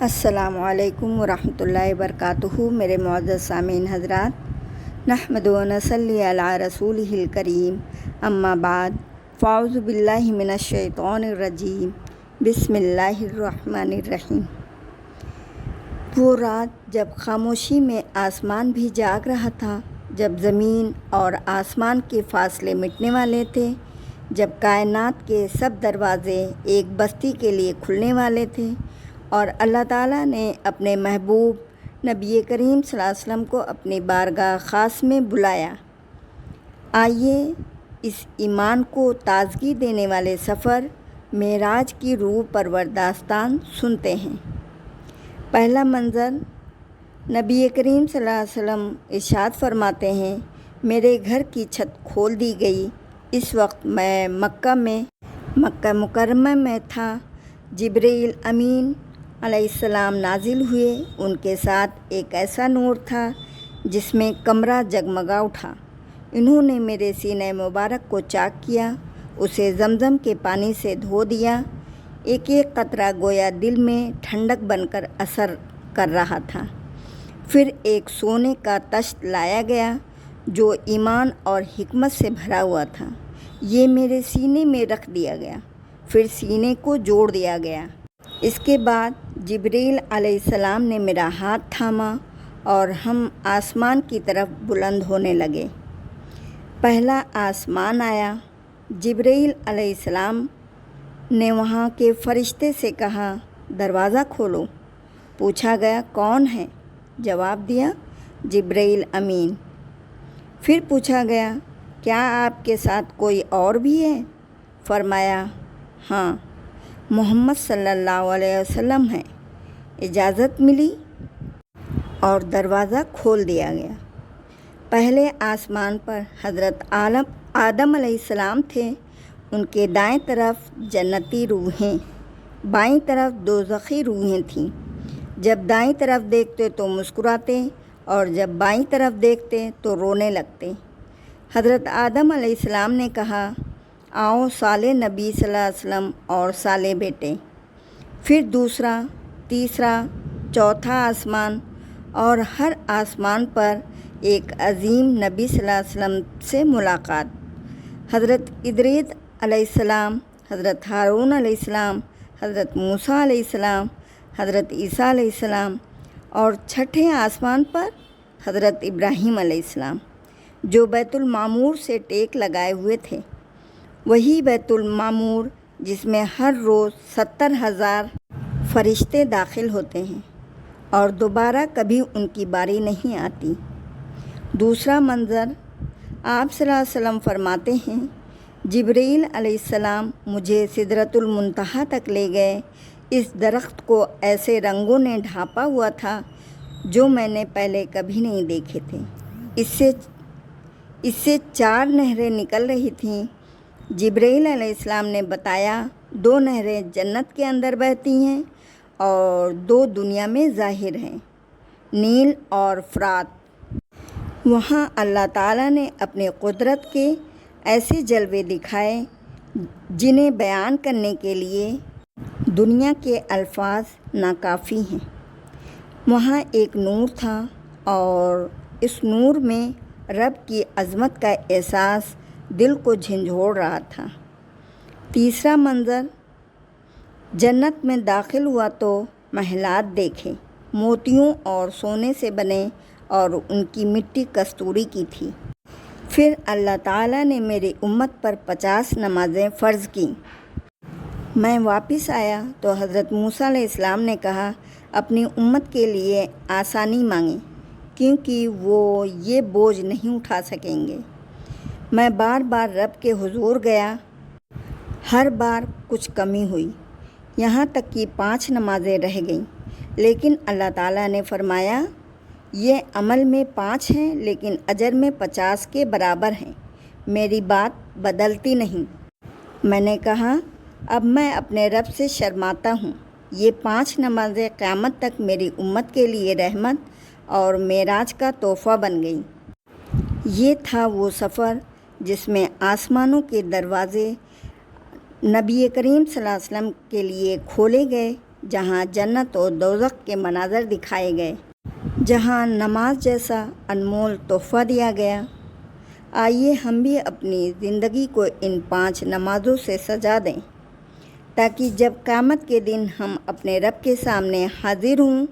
السلام علیکم ورحمۃ اللہ وبرکاتہ۔ میرے معزز سامعین حضرات، نحمد و نصلی علی رسولہ الکریم، اما بعد، فاعوذ باللہ من الشیطان الرجیم، بسم اللہ الرحمن الرحیم۔ وہ رات جب خاموشی میں آسمان بھی جاگ رہا تھا، جب زمین اور آسمان کے فاصلے مٹنے والے تھے، جب کائنات کے سب دروازے ایک بستی کے لیے کھلنے والے تھے اور اللہ تعالیٰ نے اپنے محبوب نبی کریم صلی اللہ علیہ وسلم کو اپنی بارگاہ خاص میں بلایا، آئیے اس ایمان کو تازگی دینے والے سفر معراج کی روح پرور داستان سنتے ہیں۔ پہلا منظر، نبی کریم صلی اللہ علیہ وسلم ارشاد فرماتے ہیں، میرے گھر کی چھت کھول دی گئی۔ اس وقت میں مکہ مکرمہ میں تھا۔ جبرائیل امین علیہ السلام نازل ہوئے۔ ان کے ساتھ ایک ایسا نور تھا جس میں کمرہ جگمگا اٹھا۔ انہوں نے میرے سینہ مبارک کو چاک کیا، اسے زمزم کے پانی سے دھو دیا۔ ایک ایک قطرہ گویا دل میں ٹھنڈک بن کر اثر کر رہا تھا۔ پھر ایک سونے کا طشت لایا گیا جو ایمان اور حکمت سے بھرا ہوا تھا۔ یہ میرے سینے میں رکھ دیا گیا، پھر سینے کو جوڑ دیا گیا۔ اس کے بعد جبرائیل علیہ السلام نے میرا ہاتھ تھاما اور ہم آسمان کی طرف بلند ہونے لگے۔ پہلا آسمان آیا۔ جبرائیل علیہ السلام نے وہاں کے فرشتے سے کہا، دروازہ کھولو۔ پوچھا گیا، کون ہے؟ جواب دیا، جبرائیل امین۔ پھر پوچھا گیا، کیا آپ کے ساتھ کوئی اور بھی ہے؟ فرمایا، ہاں، محمد صلی اللہ علیہ وسلم ہے۔ اجازت ملی اور دروازہ کھول دیا گیا۔ پہلے آسمان پر حضرت آدم علیہ السلام تھے۔ ان کے دائیں طرف جنتی روحیں، بائیں طرف دوزخی روحیں تھیں۔ جب دائیں طرف دیکھتے تو مسکراتے اور جب بائیں طرف دیکھتے تو رونے لگتے۔ حضرت آدم علیہ السلام نے کہا، آؤ صالح نبی صلی اللہ علیہ وسلم اور صالح بیٹے۔ پھر دوسرا، تیسرا، چوتھا آسمان، اور ہر آسمان پر ایک عظیم نبی صلی اللہ علیہ وسلم سے ملاقات۔ حضرت ادریس علیہ السلام، حضرت ہارون علیہ السلام، حضرت موسیٰ علیہ السلام، حضرت عیسیٰ علیہ السلام، اور چھٹے آسمان پر حضرت ابراہیم علیہ السلام، جو بیت المعمور سے ٹیک لگائے ہوئے تھے۔ وہی بیت المعمور جس میں ہر روز 70,000 فرشتے داخل ہوتے ہیں اور دوبارہ کبھی ان کی باری نہیں آتی۔ دوسرا منظر، آپ صلی اللہ علیہ وسلم فرماتے ہیں، جبرائیل علیہ السلام مجھے سدرۃ المنتہا تک لے گئے۔ اس درخت کو ایسے رنگوں نے ڈھانپا ہوا تھا جو میں نے پہلے کبھی نہیں دیکھے تھے۔ اس سے 4 نہریں نکل رہی تھیں۔ جبرائیل علیہ السلام نے بتایا، 2 نہریں جنت کے اندر بہتی ہیں اور 2 دنیا میں ظاہر ہیں، نیل اور فرات۔ وہاں اللہ تعالیٰ نے اپنے قدرت کے ایسے جلوے دکھائے جنہیں بیان کرنے کے لیے دنیا کے الفاظ ناکافی ہیں۔ وہاں ایک نور تھا اور اس نور میں رب کی عظمت کا احساس دل کو جھنجھوڑ رہا تھا۔ تیسرا منظر، جنت میں داخل ہوا تو محلات دیکھے، موتیوں اور سونے سے بنے اور ان کی مٹی کستوری کی تھی۔ پھر اللہ تعالیٰ نے میری امت پر 50 نمازیں فرض کیں۔ میں واپس آیا تو حضرت موسیٰ علیہ السلام نے کہا، اپنی امت کے لیے آسانی مانگیں کیونکہ وہ یہ بوجھ نہیں اٹھا سکیں گے۔ میں بار بار رب کے حضور گیا، ہر بار کچھ کمی ہوئی، یہاں تک کہ 5 نمازیں رہ گئیں، لیکن اللہ تعالیٰ نے فرمایا، یہ عمل میں 5 ہیں لیکن اجر میں 50 کے برابر ہیں، میری بات بدلتی نہیں۔ میں نے کہا، اب میں اپنے رب سے شرماتا ہوں۔ یہ 5 نمازیں قیامت تک میری امت کے لیے رحمت اور معراج کا تحفہ بن گئیں۔ یہ تھا وہ سفر جس میں آسمانوں کے دروازے نبی کریم صلی اللہ علیہ وسلم کے لیے کھولے گئے جہاں جنت و دوزخ کے مناظر دکھائے گئے، جہاں نماز جیسا انمول تحفہ دیا گیا۔ آئیے ہم بھی اپنی زندگی کو ان 5 نمازوں سے سجا دیں، تاکہ جب قیامت کے دن ہم اپنے رب کے سامنے حاضر ہوں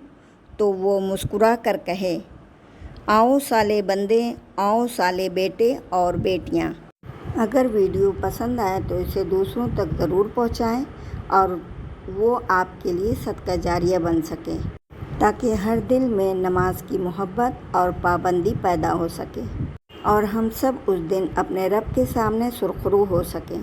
تو وہ مسکرا کر کہے، آؤ صالح بندے، آؤ صالح بیٹے اور بیٹیاں۔ اگر ویڈیو پسند آئے تو اسے دوسروں تک ضرور پہنچائیں اور وہ آپ کے لیے صدقہ جاریہ بن سکے، تاکہ ہر دل میں نماز کی محبت اور پابندی پیدا ہو سکے اور ہم سب اس دن اپنے رب کے سامنے سرخرو ہو سکیں۔